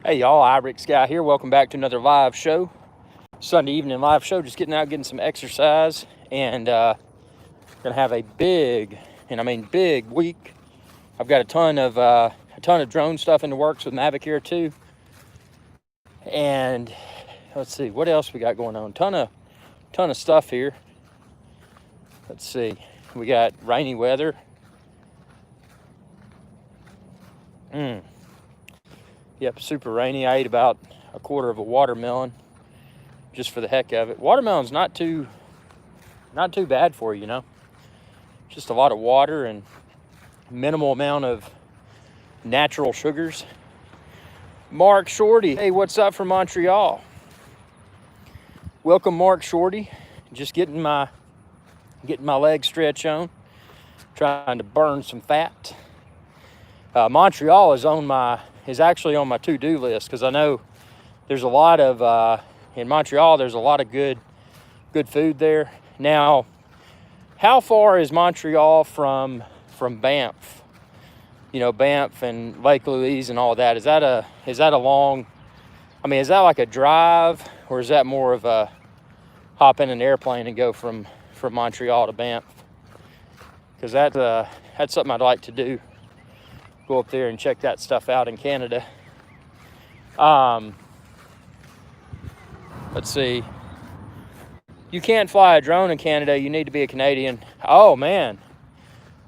Hey y'all, Irix Guy here. Welcome back to another live show. Sunday evening live show. Just getting out, getting some exercise, and gonna have a big, and I mean big week. I've got a ton of drone stuff in the works with Mavic Air 2, and let's see what else we got going on. Ton of stuff here. Let's see, we got rainy weather. Yep, super rainy. I ate about a quarter of a watermelon just for the heck of it. Watermelon's not too bad for you, you know. Just a lot of water and minimal amount of natural sugars. Mark Shorty, hey, what's up from Montreal? Welcome, Mark Shorty. Just getting my leg stretch on, trying to burn some fat. Montreal is actually on my to-do list, because I know there's a lot of in Montreal. There's a lot of good food there. Now, how far is Montreal from Banff? You know, Banff and Lake Louise and all that. Is that a long? I mean, is that like a drive, or is that more of a hop in an airplane and go from Montreal to Banff? Because that's something I'd like to do. Go up there and check that stuff out in Canada. Let's see. You can't fly a drone in Canada. You need to be a Canadian. Oh man.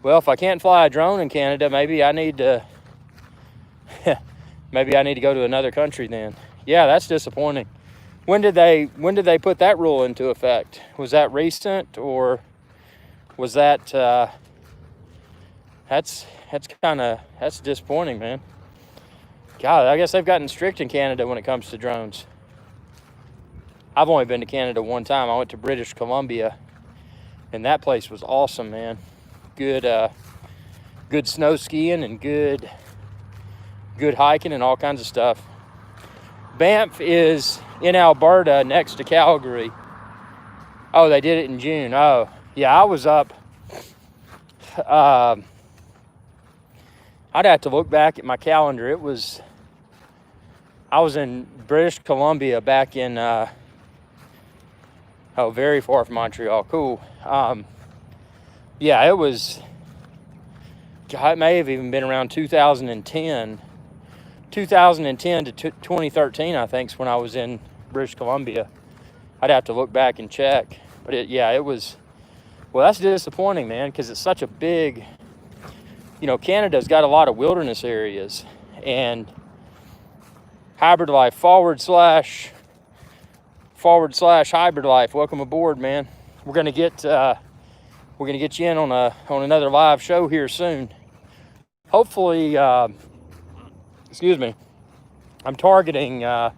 Well, if I can't fly a drone in Canada, maybe I need to go to another country then. Yeah, that's disappointing. When did they put that rule into effect? Was that recent, or was that that's disappointing, man. God, I guess they've gotten strict in Canada when it comes to drones. I've only been to Canada one time. I went to British Columbia, and that place was awesome, man. Good snow skiing and good hiking and all kinds of stuff. Banff is in Alberta, next to Calgary. Oh, they did it in June. Oh, yeah, I was up. I'd have to look back at my calendar. I was in British Columbia back in, very far from Montreal. Cool. Yeah, it was, God, it may have even been around 2010 to 2013, I think, is when I was in British Columbia. I'd have to look back and check. But it was, well, that's disappointing, man, because it's such a big, you know, Canada's got a lot of wilderness areas. And Hybrid Life // Hybrid Life, welcome aboard, man. We're gonna get you in on another live show here soon. Hopefully, excuse me, I'm targeting the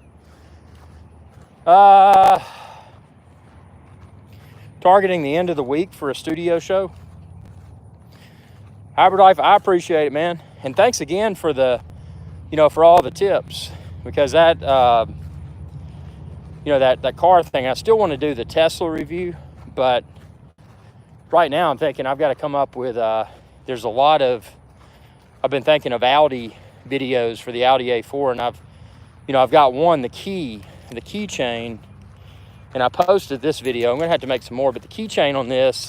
end of the week for a studio show. Hybrid Life, I appreciate it, man. And thanks again for for all the tips, because that, that car thing, I still want to do the Tesla review, but right now I'm thinking I've got to come up with, I've been thinking of Audi videos for the Audi A4, and I've got one, the keychain, and I posted this video. I'm going to have to make some more, but the keychain on the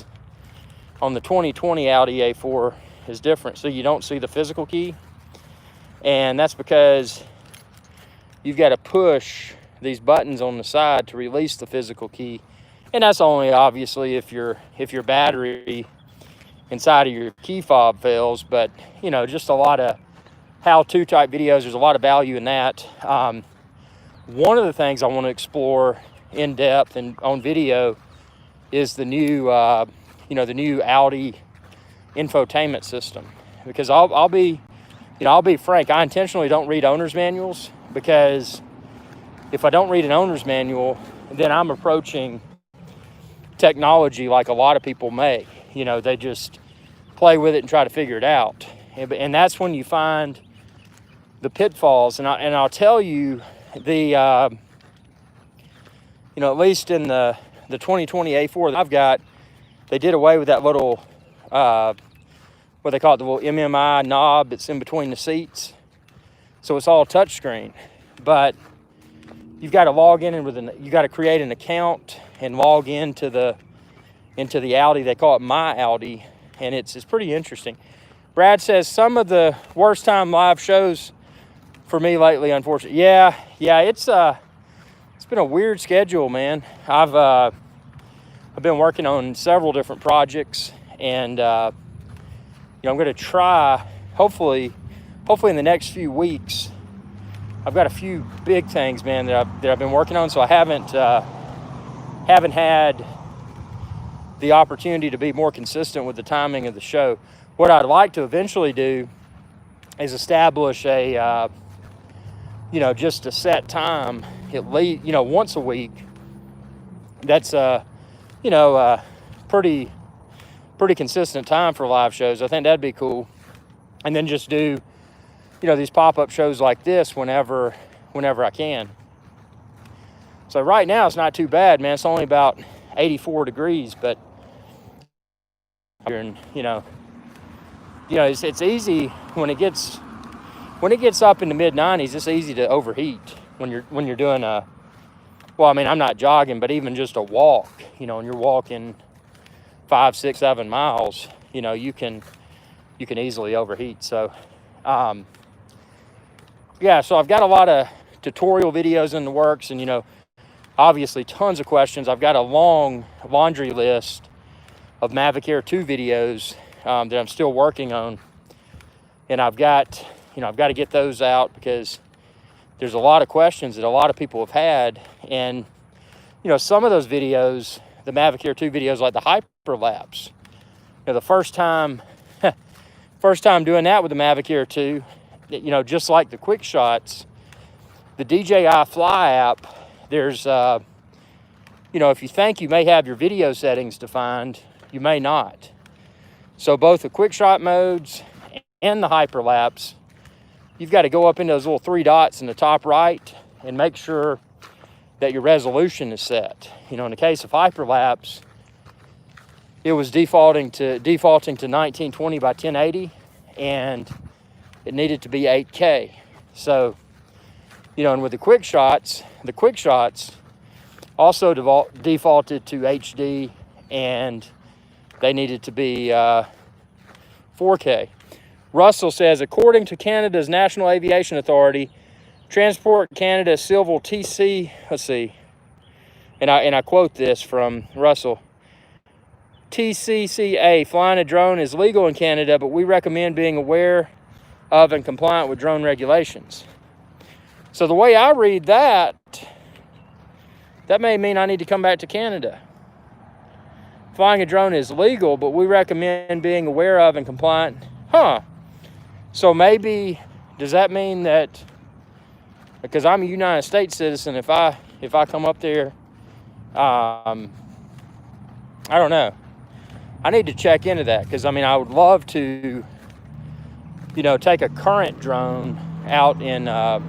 2020 Audi A4 is different. So you don't see the physical key. And that's because you've got to push these buttons on the side to release the physical key. And that's only obviously if your battery inside of your key fob fails. But, you know, just a lot of how-to type videos. There's a lot of value in that. One of the things I want to explore in depth and on video is the new, the new Audi infotainment system. Because I'll be frank, I intentionally don't read owner's manuals, because if I don't read an owner's manual, then I'm approaching technology like a lot of people may. You know, they just play with it and try to figure it out. And that's when you find the pitfalls. And I'll tell you, at least in the 2020 A4 that I've got, they did away with that little, what they call it, the little MMI knob that's in between the seats. So it's all touchscreen. but you've got to log in and you got to create an account and log into the Audi. They call it My Audi, and it's pretty interesting. Brad says some of the worst time live shows for me lately, unfortunately. Yeah, it's been a weird schedule, man. I've been working on several different projects, and I'm going to try, hopefully in the next few weeks. I've got a few big things, man, that I've been working on, so I haven't had the opportunity to be more consistent with the timing of the show. What I'd like to eventually do is establish a, just a set time, at least, once a week. That's pretty consistent time for live shows. I think that'd be cool. And then just do, these pop-up shows like this whenever I can. So right now it's not too bad, man. It's only about 84 degrees, but it's easy when it gets up in the mid 90s. It's easy to overheat when you're doing I'm not jogging, but even just a walk, and you're walking 5, 6, 7 miles, you can easily overheat. So so I've got a lot of tutorial videos in the works, and obviously tons of questions. I've got a long laundry list of Mavic Air 2 videos that I'm still working on, and I've got to get those out because there's a lot of questions that a lot of people have had. And some of those videos, the Mavic Air 2 videos, like the hyperlapse, the first time doing that with the Mavic Air 2, just like the quick shots, the DJI Fly app, there's if you think you may have your video settings defined, you may not. So both the quick shot modes and the hyperlapse, you've got to go up into those little 3 dots in the top right and make sure that your resolution is set. In the case of hyperlapse, it was defaulting to 1920 by 1080, and it needed to be 8K. So, and with the quick shots also defaulted to HD, and they needed to be 4K. Russell says, according to Canada's National Aviation Authority, Transport Canada Civil TC, let's see, and I quote this from Russell, TCCA, flying a drone is legal in Canada, but we recommend being aware of and compliant with drone regulations. So the way I read that may mean I need to come back to Canada. Flying a drone is legal, but we recommend being aware of and compliant. So maybe, does that mean that, because I'm a United States citizen, if I come up there, I don't know. I need to check into that, because I would love to, take a current drone out in, out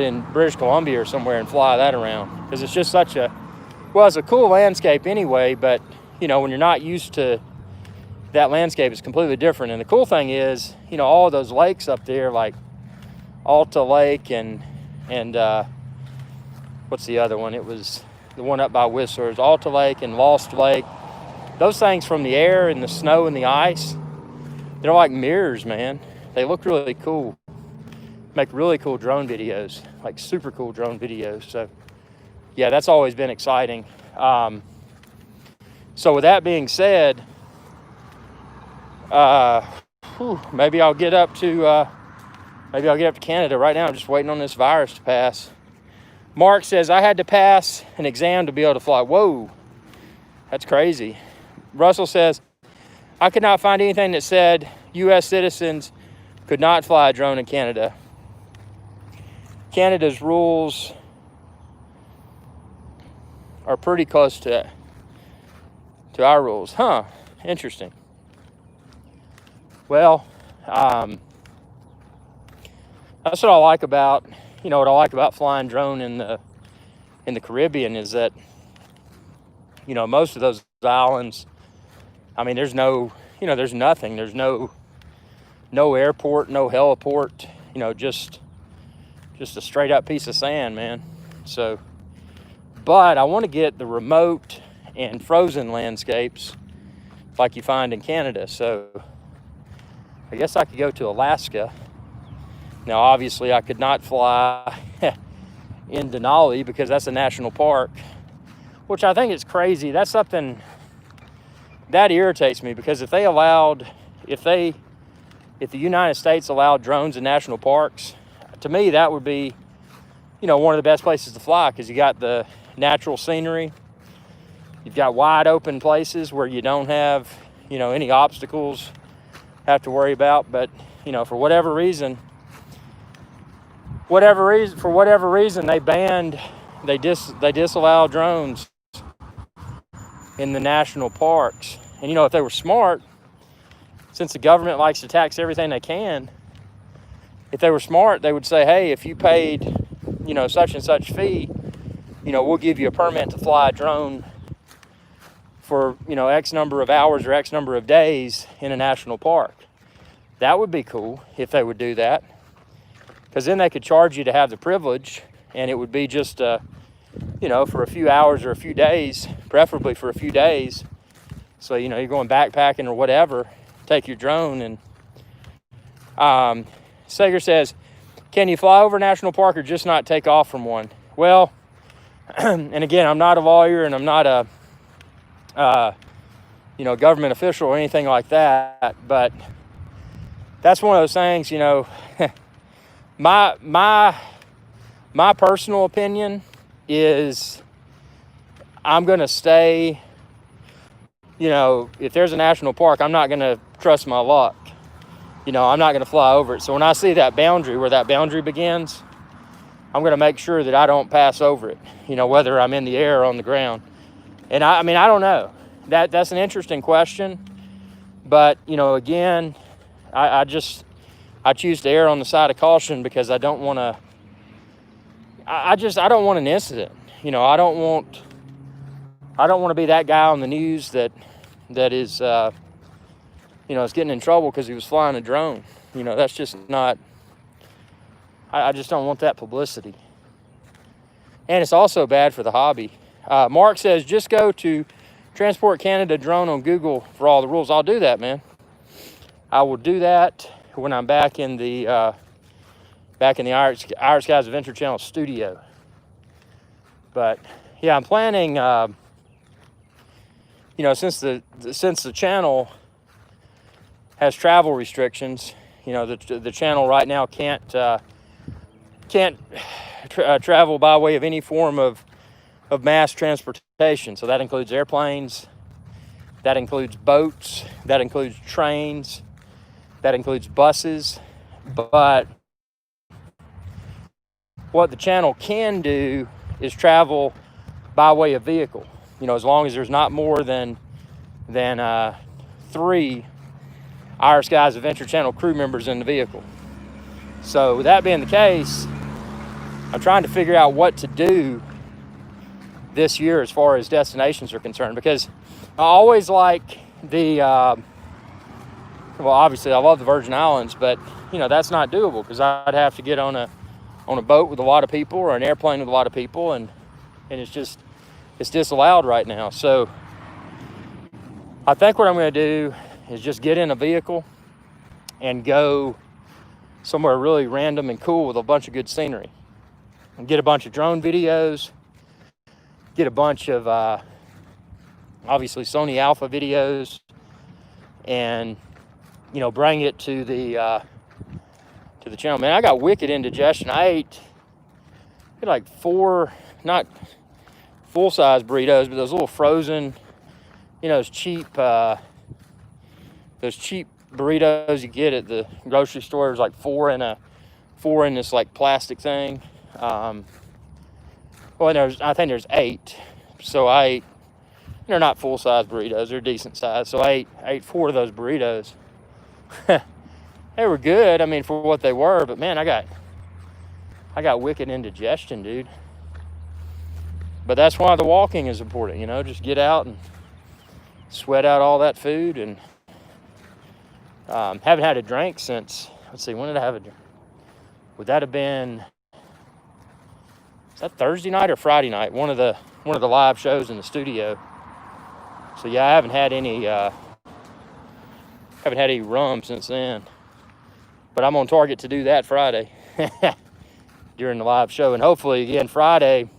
in British Columbia or somewhere and fly that around, because it's just it's a cool landscape anyway, but, when you're not used to that landscape, is completely different. And the cool thing is, all of those lakes up there, like Alta Lake and what's the other one? It was the one up by Whistler. It's Alta Lake and Lost Lake. Those things from the air and the snow and the ice, they're like mirrors, man. They look really cool. Make really cool drone videos, like super cool drone videos. So yeah, that's always been exciting. So with that being said, maybe I'll get up to Canada. Right now I'm just waiting on this virus to pass. Mark says, I had to pass an exam to be able to fly. Whoa, that's crazy. Russell says, I could not find anything that said U.S. citizens could not fly a drone in Canada. Canada's rules are pretty close to our rules. Interesting. Well, that's what I like about, flying drone in the Caribbean is that, most of those islands, there's no, there's nothing. There's no airport, no heliport, just just a straight up piece of sand, man. So, but I want to get the remote and frozen landscapes like you find in Canada. So I guess I could go to Alaska. Now, obviously, I could not fly in Denali because that's a national park, which I think is crazy. That's something that irritates me, because if the United States allowed drones in national parks, to me, that would be, one of the best places to fly, because you got the natural scenery. You've got wide open places where you don't have, any obstacles have to worry about. But, for whatever reason, they disallow drones in the national parks. And, if they were smart, since the government likes to tax everything they can, if they were smart, they would say, hey, if you paid, such and such fee, we'll give you a permit to fly a drone for, X number of hours or X number of days in a national park. That would be cool if they would do that, because then they could charge you to have the privilege, and it would be just, for a few hours or a few days, preferably for a few days. So, you're going backpacking or whatever, take your drone. And Sager says, can you fly over a national park or just not take off from one? Well, and again, I'm not a lawyer, and I'm not a, government official or anything like that, but that's one of those things, my personal opinion is I'm going to stay, if there's a national park, I'm not going to trust my luck. I'm not going to fly over it. So when I see that boundary, where that boundary begins, I'm going to make sure that I don't pass over it, whether I'm in the air or on the ground. And I don't know. That's an interesting question. But, again, I choose to err on the side of caution, because I don't want to, I don't want an incident. I don't want to be that guy on the news that is, is getting in trouble because he was flying a drone. That's just not, I just don't want that publicity. And it's also bad for the hobby. Mark says, just go to Transport Canada drone on Google for all the rules. I'll do that, man. I will do that when I'm back in the Irish Skies Adventure Channel studio. But yeah, I'm planning, since the channel has travel restrictions, the channel right now can't travel by way of any form of mass transportation. So that includes airplanes, that includes boats, that includes trains, that includes buses. But what the channel can do is travel by way of vehicle, as long as there's not more than 3 Irish Skies Adventure Channel crew members in the vehicle. So with that being the case, I'm trying to figure out what to do this year as far as destinations are concerned, because I always like obviously I love the Virgin Islands, but that's not doable, because I'd have to get on a boat with a lot of people, or an airplane with a lot of people, and it's disallowed right now. So I think what I'm going to do is just get in a vehicle and go somewhere really random and cool with a bunch of good scenery, and get a bunch of drone videos, get a bunch of obviously Sony Alpha videos, and bring it to the channel. Man, I got wicked indigestion. I ate like 4, not full-size burritos, but those little frozen, those cheap burritos you get at the grocery store. There's like 4 in this like plastic thing. I think there's 8. So I ate, they're not full-size burritos, they're decent size. So I ate 4 of those burritos. They were good, for what they were, but man, I got wicked indigestion, dude. But that's why the walking is important, just get out and sweat out all that food. And haven't had a drink since, let's see, when did I have a drink? Would that have been is that Thursday night or Friday night? One of the live shows in the studio. So yeah, I haven't had any rum since then. But I'm on target to do that Friday during the live show. And hopefully, again, Friday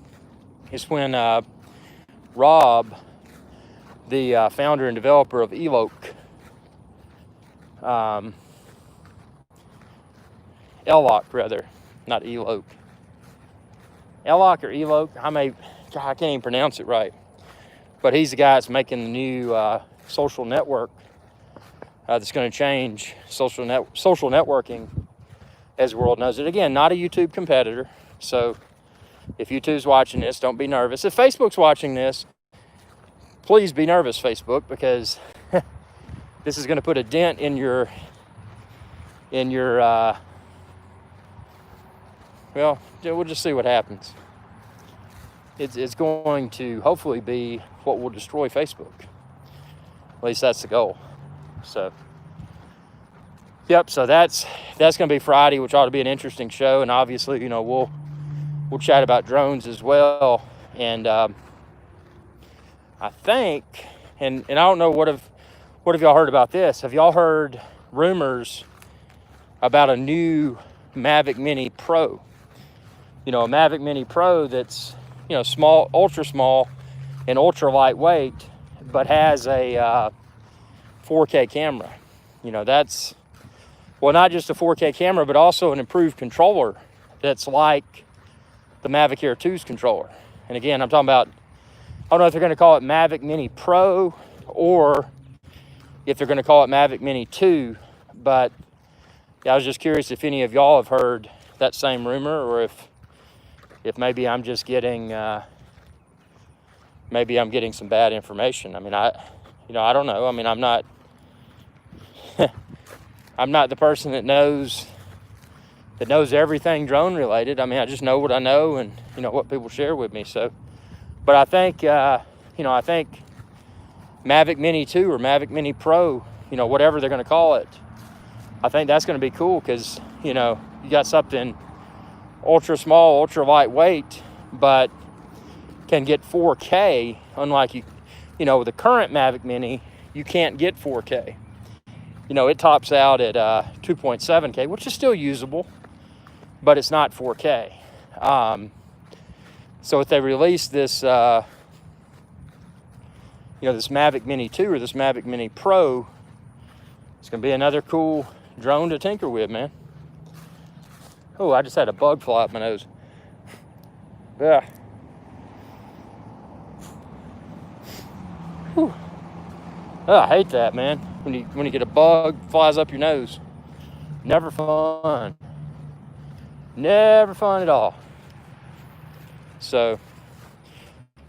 is when Rob, the founder and developer of Eloque, Eloque rather, not Eloque. Eloque or Eloque, I can't even pronounce it right. But he's the guy that's making the new social network that's going to change social networking as the world knows it. Again, not a YouTube competitor. So if YouTube's watching this, don't be nervous. If Facebook's watching this, please be nervous, Facebook, because this is going to put a dent in your well, we'll just see what happens. It's going to hopefully be what will destroy Facebook. At least that's the goal. So, yep. So that's going to be Friday, which ought to be an interesting show. And obviously, you know, we'll chat about drones as well. And I think, and I don't know what have y'all heard about this? Have y'all heard rumors about a new Mavic Mini Pro? You know, a Mavic Mini Pro that's, you know, small, ultra small, and ultra lightweight, but has a 4K camera. You know, that's, well, not just a 4K camera, but also an improved controller that's like the Mavic Air 2's controller. And again, I'm talking about, I don't know if they're going to call it Mavic Mini Pro or if they're going to call it Mavic Mini 2, but yeah, I was just curious if any of y'all have heard that same rumor, or if maybe I'm just getting, maybe I'm getting some bad information. I mean, I don't know. I mean, I'm not the person that knows everything drone related. I mean, I just know what I know and, you know, what people share with me. So, but I think, I think Mavic Mini 2 or Mavic Mini Pro, you know, whatever they're going to call it, I think that's going to be cool because, you know, you got something ultra small, ultra lightweight, but can get 4K, unlike you know, with the current Mavic Mini, you can't get 4K. You know, it tops out at 2.7K, which is still usable, but it's not 4K. So if they release this, this Mavic Mini 2 or this Mavic Mini Pro, it's going to be another cool drone to tinker with, man. Oh, I just had a bug fly up my nose. Yeah. Whew. Oh, I hate that, man. When you get a bug flies up your nose. Never fun. Never fun at all. So,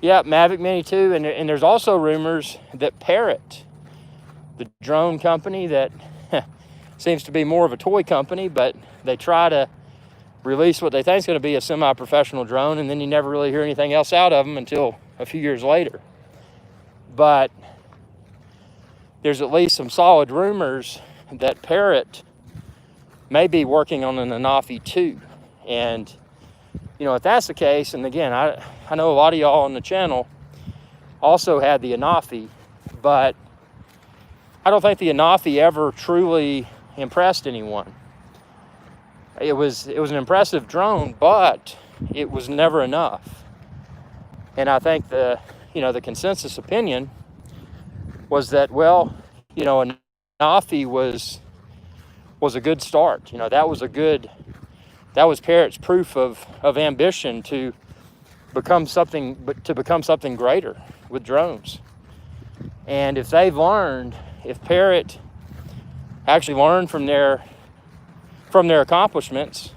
yeah, Mavic Mini 2, and there's also rumors that Parrot, the drone company that seems to be more of a toy company, but they try to release what they think is going to be a semi-professional drone, and then you never really hear anything else out of them until a few years later. But there's at least some solid rumors that Parrot may be working on an Anafi 2. And, you know, if that's the case, and again, I know a lot of y'all on the channel also had the Anafi, but I don't think the Anafi ever truly impressed anyone. It was an impressive drone, but it was never enough. And I think the consensus opinion was that, well, you know, an Anafi was a good start. You know, that was Parrot's proof of ambition to become something greater with drones. And if Parrot actually learned from their accomplishments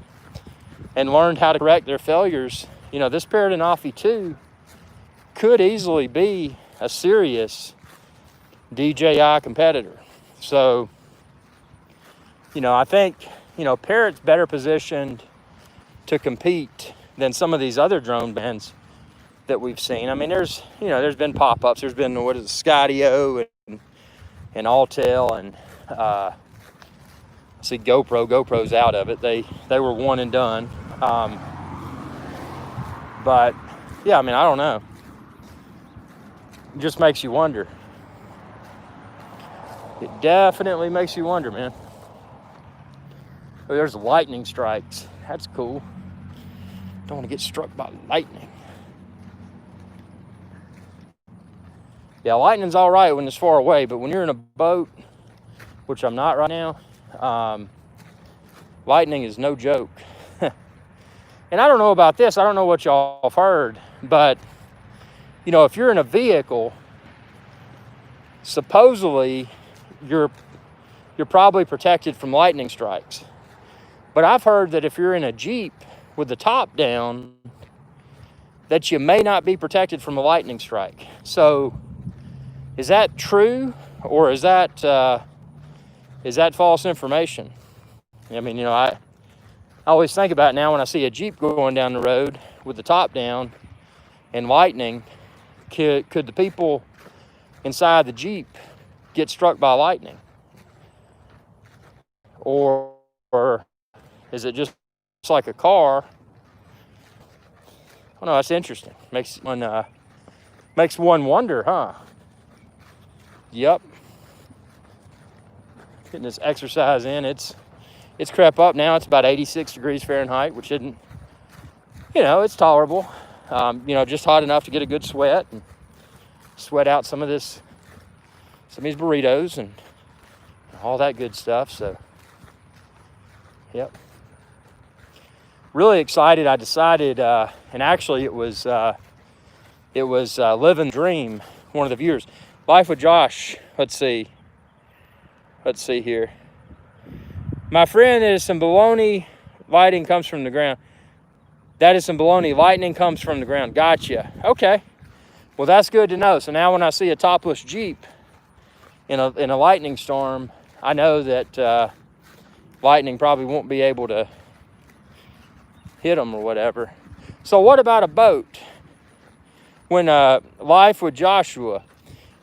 and learned how to correct their failures, you know, this Parrot Anafi 2 could easily be a serious DJI competitor. So, you know, I think, you know, Parrot's better positioned to compete than some of these other drone brands that we've seen. I mean, there's been pop-ups. There's been, Skydio and Autel and see GoPro's out of it. They were one and done. But yeah, I mean, I don't know. It just makes you wonder. It definitely makes you wonder, man. Oh, there's lightning strikes. That's cool. Don't want to get struck by lightning. Yeah, lightning's all right when it's far away, but when you're in a boat, which I'm not right now, lightning is no joke. And I don't know about this. I don't know what y'all have heard, but, you know, if you're in a vehicle, supposedly you're probably protected from lightning strikes. But I've heard that if you're in a Jeep with the top down, that you may not be protected from a lightning strike. So is that true, or is that false information? I mean, you know, I always think about it now when I see a Jeep going down the road with the top down and lightning. Could the people inside the Jeep get struck by lightning? Or is it just like a car? Oh no, that's interesting. Makes one wonder, huh? Yep. Getting this exercise in. It's crept up now. It's about 86 degrees Fahrenheit, which isn't, you know, it's tolerable. You know, just hot enough to get a good sweat and sweat out some of these burritos and all that good stuff. So, yep. Really excited. I decided, and actually it was Living Dream, one of the viewers. Life with Josh. Let's see here. My friend, is some baloney. Lighting comes from the ground. That is some baloney. Lightning comes from the ground. Gotcha. Okay. Well, that's good to know. So now when I see a topless Jeep in a lightning storm, I know that lightning probably won't be able to hit them or whatever. So what about a boat? When Life with Joshua,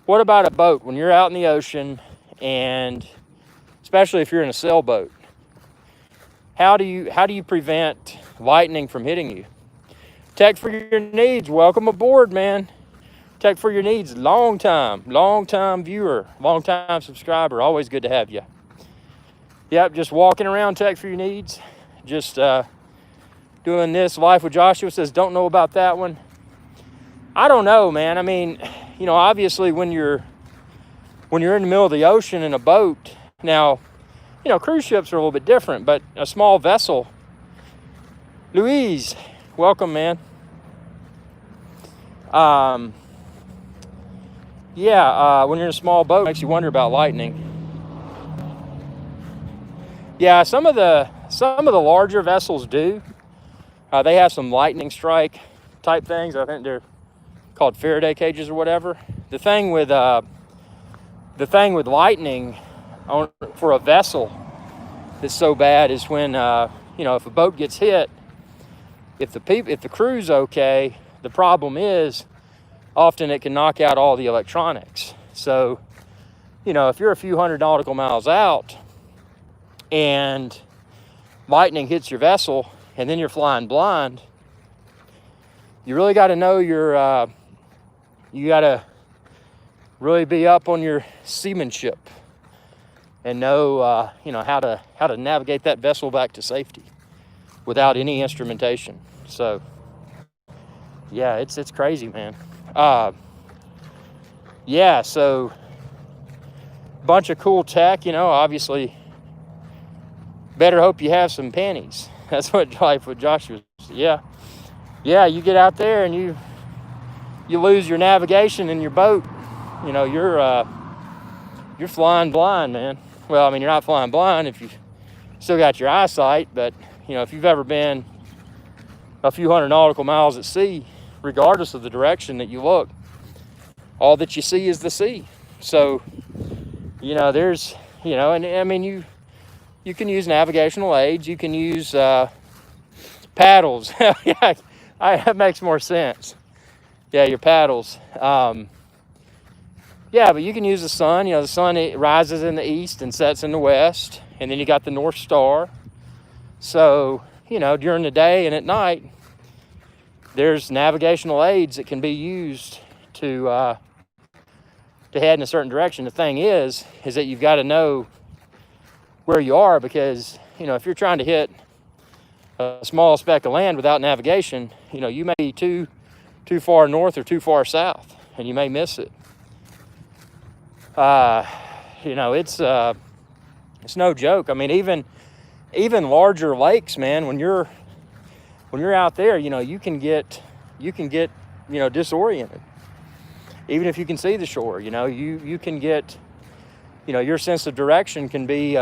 what about a boat when you're out in the ocean, and especially if you're in a sailboat? How do you prevent lightning from hitting you? Tech for Your Needs, welcome aboard, man. Tech for Your Needs, long time viewer, long time subscriber. Always good to have you. Yep, just walking around, Tech for Your Needs. Just doing this. Life with Joshua says, don't know about that one. I don't know, man. I mean, you know, obviously when you're in the middle of the ocean in a boat, now, you know, cruise ships are a little bit different, but a small vessel. Louise, welcome, man. When you're in a small boat, it makes you wonder about lightning. Yeah, some of the larger vessels do. They have some lightning strike type things. I think they're called Faraday cages or whatever. The thing with lightning for a vessel that's so bad is when you know, if a boat gets hit, if the crew's okay, the problem is often it can knock out all the electronics. So, you know, if you're a few hundred nautical miles out and lightning hits your vessel and then you're flying blind, you really got to know you got to really be up on your seamanship and know, you know, how to navigate that vessel back to safety without any instrumentation. So, yeah, it's crazy, man. Yeah, so bunch of cool tech, you know, obviously. Better hope you have some panties. That's what Life with Joshua. Yeah, you get out there and you lose your navigation in your boat. You know, you're flying blind, man. Well, I mean, you're not flying blind if you still got your eyesight, but you know, if you've ever been a few hundred nautical miles at sea, regardless of the direction that you look, all that you see is the sea. So, you know, there's, you know, and I mean, you can use navigational aids. You can use paddles. Yeah, that makes more sense. Yeah, your paddles. Yeah, but you can use the sun. You know, the sun, it rises in the east and sets in the west. And then you got the North Star. So, you know, during the day and at night, there's navigational aids that can be used to head in a certain direction. The thing is that you've got to know where you are, because, you know, if you're trying to hit a small speck of land without navigation, you know, you may be too far north or too far south, and you may miss it. You know, it's no joke. I mean, even larger lakes, man, when you're out there, you know, you can get, you know, disoriented. Even if you can see the shore, you know, you can get, you know, your sense of direction can be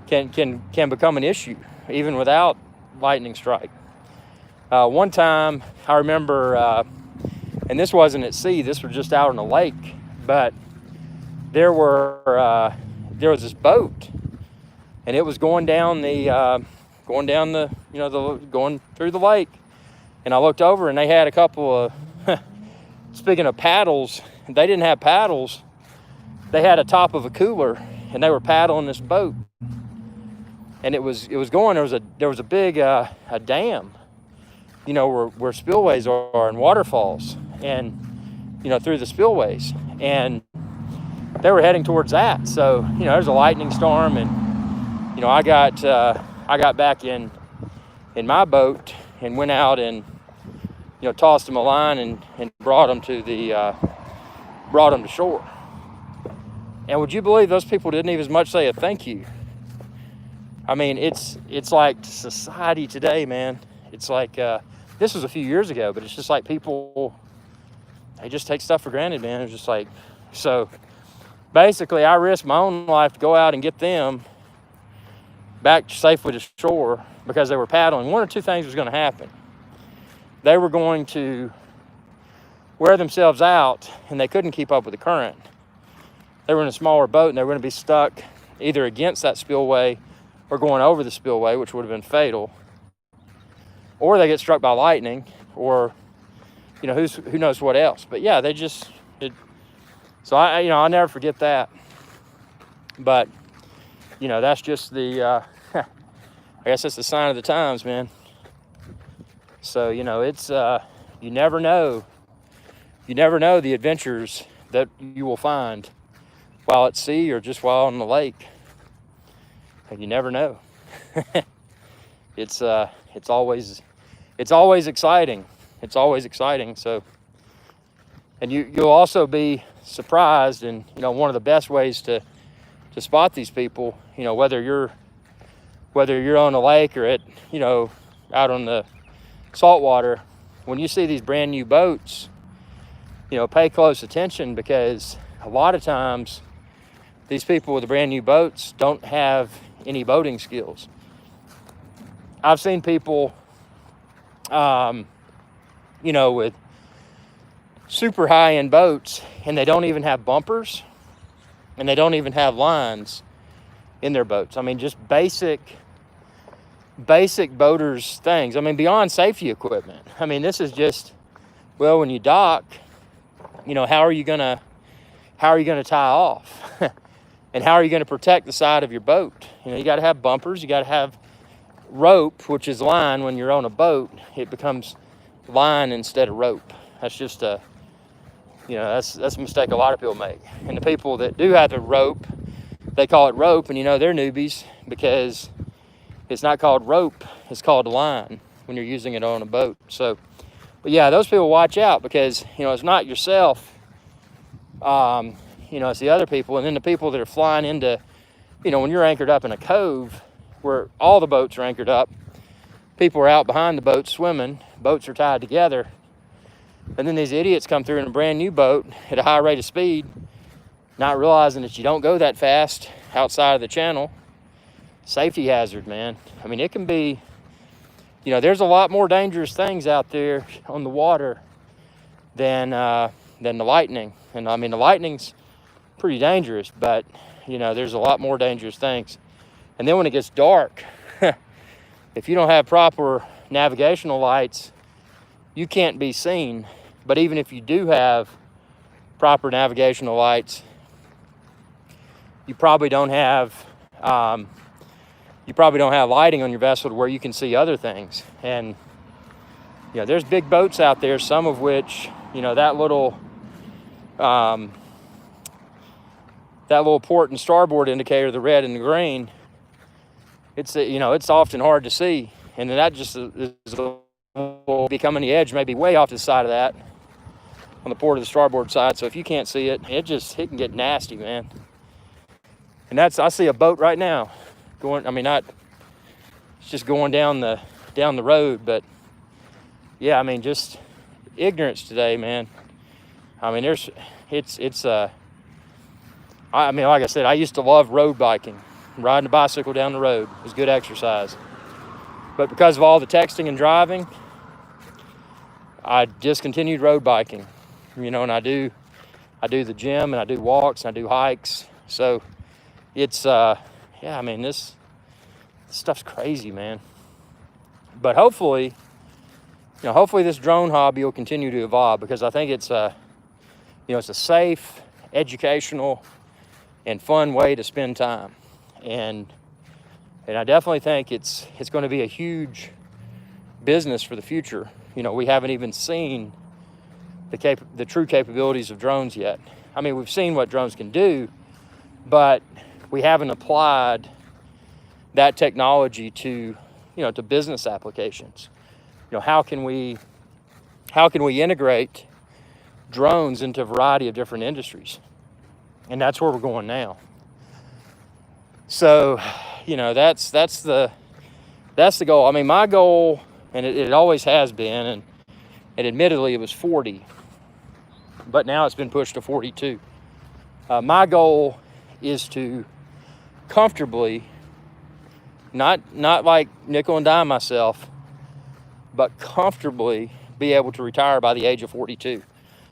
can become an issue even without lightning strike. One time I remember, and this wasn't at sea, this was just out on a lake, but there was this boat, and it was going down the you know, going through the lake, and I looked over and they had a couple of speaking of paddles, they didn't have paddles, they had a top of a cooler, and they were paddling this boat, and it was going, there was a big a dam, you know, where spillways are and waterfalls, and, you know, through the spillways, and they were heading towards that. So, you know, there's a lightning storm, and, you know, I got back in my boat and went out and, you know, tossed them a line and brought them to shore. And would you believe those people didn't even as much say a thank you? I mean, it's like society today, man. It's like, this was a few years ago, but it's just like people, they just take stuff for granted, man. It's just like, so basically I risked my own life to go out and get them back safely to shore because they were paddling. One or two things was going to happen. They were going to wear themselves out, and they couldn't keep up with the current. They were in a smaller boat, and they were going to be stuck either against that spillway or going over the spillway, which would have been fatal. Or they get struck by lightning, or, you know, who knows what else. But yeah, so I'll never forget that. But, you know, that's just the, I guess that's the sign of the times, man. So, you know, it's, you never know the adventures that you will find while at sea or just while on the lake. And you never know. It's always exciting. It's always exciting. So, and you'll also be surprised, and, you know, one of the best ways to spot these people, you know, whether you're on a lake or at, you know, out on the saltwater, when you see these brand new boats, you know, pay close attention, because a lot of times these people with the brand new boats don't have any boating skills. I've seen people, you know, with super high-end boats, and they don't even have bumpers, and they don't even have lines in their boats. I mean, just basic boaters things. I mean, beyond safety equipment. I mean, this is just, well, when you dock, you know, how are you gonna tie off? And how are you gonna protect the side of your boat? You know, you gotta have bumpers, you gotta have rope, which is line. When you're on a boat, it becomes line instead of rope. That's just a, you know, that's a mistake a lot of people make. And the people that do have the rope, they call it rope, and, you know, they're newbies, because it's not called rope, it's called a line when you're using it on a boat. So, but yeah, those people, watch out, because, you know, it's not yourself, you know, it's the other people. And then the people that are flying into, you know, when you're anchored up in a cove where all the boats are anchored up, people are out behind the boat swimming, boats are tied together, and then these idiots come through in a brand new boat at a high rate of speed, not realizing that you don't go that fast outside of the channel. Safety hazard, man. I mean, it can be, you know, there's a lot more dangerous things out there on the water than the lightning. And I mean, the lightning's pretty dangerous, but, you know, there's a lot more dangerous things. And then when it gets dark, if you don't have proper navigational lights, you can't be seen. But even if you do have proper navigational lights, you probably don't have lighting on your vessel to where you can see other things. And, there's big boats out there, some of which, that little port and starboard indicator, the red and the green, it's often hard to see. And then that just will be coming the edge, maybe way off to the side of that on the port of the starboard side. So if you can't see it, it can get nasty, man. And I see a boat right now going, it's just going down the road, but yeah, just ignorance today, man. Like I said, I used to love road biking. Riding a bicycle down the road was good exercise. But because of all the texting and driving, I discontinued road biking. And I do the gym, and I do walks, and I do hikes. So it's, this stuff's crazy, man. But hopefully this drone hobby will continue to evolve, because I think it's a safe, educational, and fun way to spend time. And I definitely think it's going to be a huge business for the future. We haven't even seen the true capabilities of drones yet. We've seen what drones can do, but we haven't applied that technology to business applications. How can we integrate drones into a variety of different industries? And that's where we're going now. So, that's the goal. My goal, and it always has been, and admittedly it was 40, but now it's been pushed to 42. My goal is to comfortably, not like nickel and dime myself, but comfortably be able to retire by the age of 42,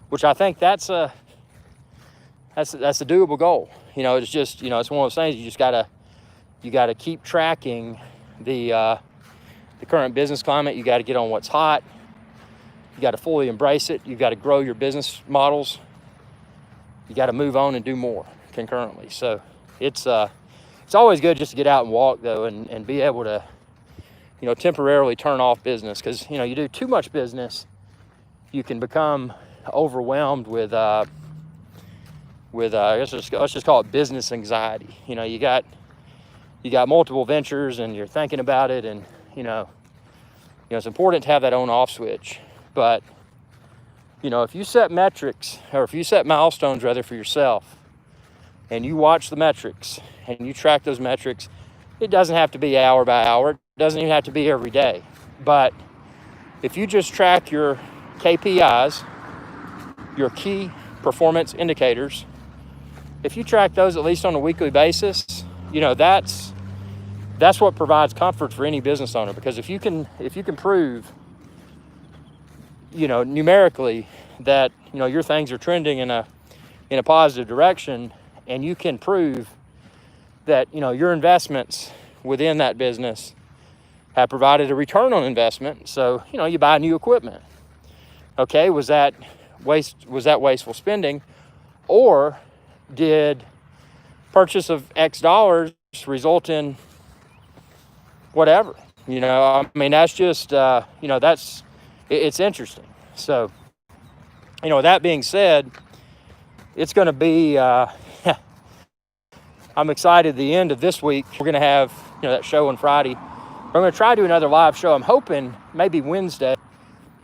which I think that's a doable goal. It's just, it's one of those things, you gotta keep tracking the current business climate. You got to get on what's hot. You got to fully embrace it. You got to grow your business models. You got to move on and do more concurrently. So it's always good just to get out and walk, though, and be able to, temporarily turn off business, because, you do too much business, you can become overwhelmed with let's just call it business anxiety. You got multiple ventures, and you're thinking about it, and it's important to have that on-off switch. But if you set metrics, or if you set milestones rather for yourself, and you watch the metrics and you track those metrics, it doesn't have to be hour by hour. It doesn't even have to be every day. But if you just track your KPIs, your key performance indicators, if you track those at least on a weekly basis, that's what provides comfort for any business owner. Because if you can prove, numerically that, your things are trending in a positive direction, and you can prove that, your investments within that business have provided a return on investment. So, you buy new equipment. Okay, was that wasteful spending, or did purchase of X dollars result in whatever? That's just, it's interesting. So, that being said, it's going to be, I'm excited. The end of this week, we're going to have, that show on Friday. We're going to try to do another live show. I'm hoping maybe Wednesday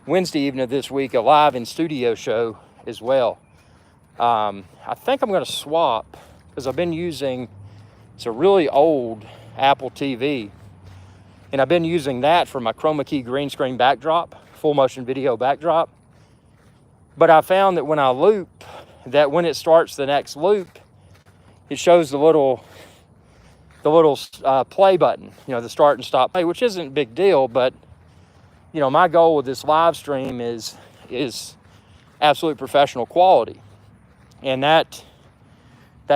evening of this week, a live in studio show as well. I think I'm going to swap, because I've been using, it's a really old Apple TV, and I've been using that for my chroma key green screen backdrop, full motion video backdrop. But I found that when I loop, that when it starts the next loop, it shows the little play button, the start and stop play, which isn't a big deal. But my goal with this live stream is absolute professional quality, and that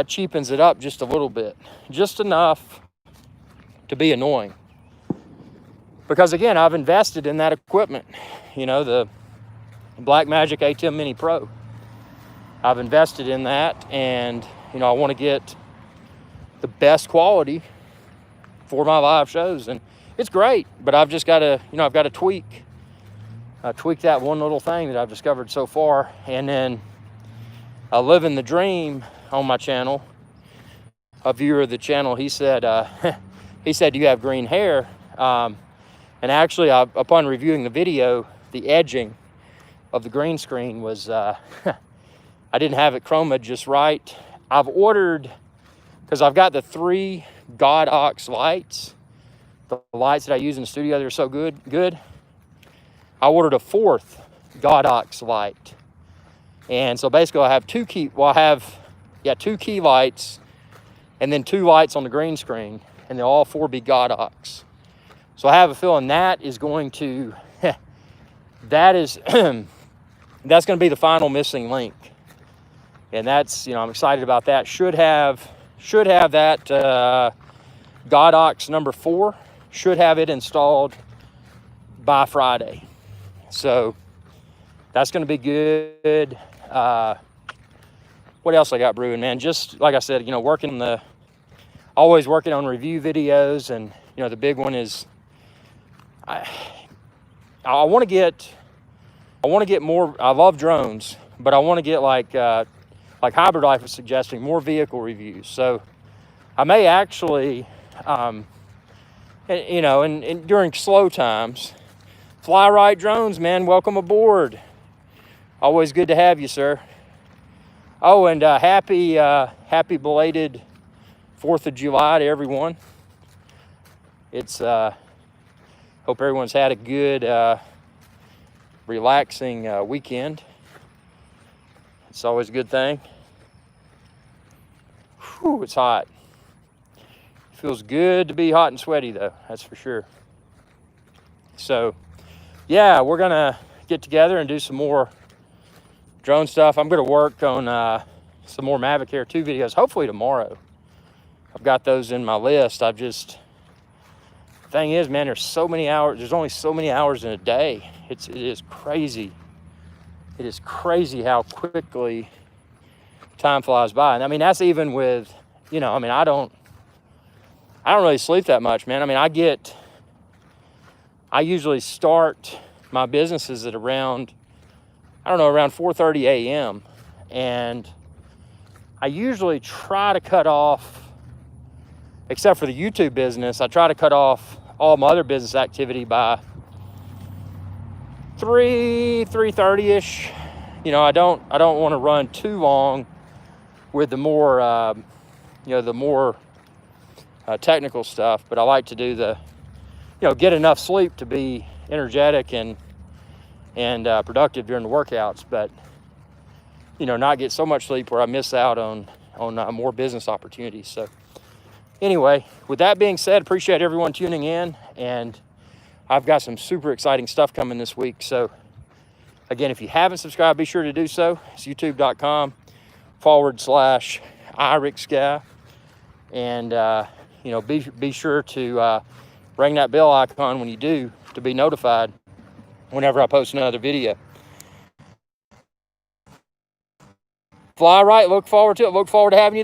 cheapens it up just a little bit, just enough to be annoying. Because again, I've invested in that equipment, the Blackmagic ATEM Mini Pro. I've invested in that, and I want to get the best quality for my live shows, and it's great. But I've just got to, I've got to tweak tweak that one little thing that I've discovered so far. And then Living the Dream on my channel, a viewer of the channel, he said, you have green hair. And actually, upon reviewing the video, the edging of the green screen was, I didn't have it chroma just right. I've ordered, because I've got the 3 Godox lights, the lights that I use in the studio, they're so good. I ordered a 4th Godox light. And so basically I have 2 key lights and then 2 lights on the green screen, and they'll all 4 be Godox. So I have a feeling that is going to, that's going to be the final missing link. And that's, I'm excited about that. Should have that Godox number 4, should have it installed by Friday. So that's going to be good. What else I got brewing, man? Just like I said, always working on review videos, and the big one is I want to get more. I love drones, but I want to get like Hybrid Life was suggesting, more vehicle reviews. So I may actually, and during slow times, Fly Right Drones, man, welcome aboard. Always good to have you, sir. Oh, and happy belated 4th of July to everyone. It's hope everyone's had a good, relaxing weekend. It's always a good thing. Whew, it's hot. Feels good to be hot and sweaty, though. That's for sure. So, yeah, we're gonna get together and do some more drone stuff. I'm gonna work on some more Mavic Air 2 videos, hopefully tomorrow. I've got those in my list. The thing is, man, there's so many hours. There's only so many hours in a day. It is crazy. It is crazy how quickly time flies by. And I mean, that's even with, I don't really sleep that much, man. I mean, I usually start my businesses at around 4:30 a.m. And I usually try to cut off, except for the YouTube business, I try to cut off all my other business activity by 3:30ish. I don't want to run too long with the more technical stuff, but I like to do get enough sleep to be energetic and productive during the workouts, but not get so much sleep where I miss out on more business opportunities. So anyway, with that being said, appreciate everyone tuning in, and I've got some super exciting stuff coming this week. So again, if you haven't subscribed, be sure to do so. It's youtube.com/iRicksGuy. And, be sure to ring that bell icon when you do, to be notified whenever I post another video. Fly Right, look forward to it. Look forward to having you there.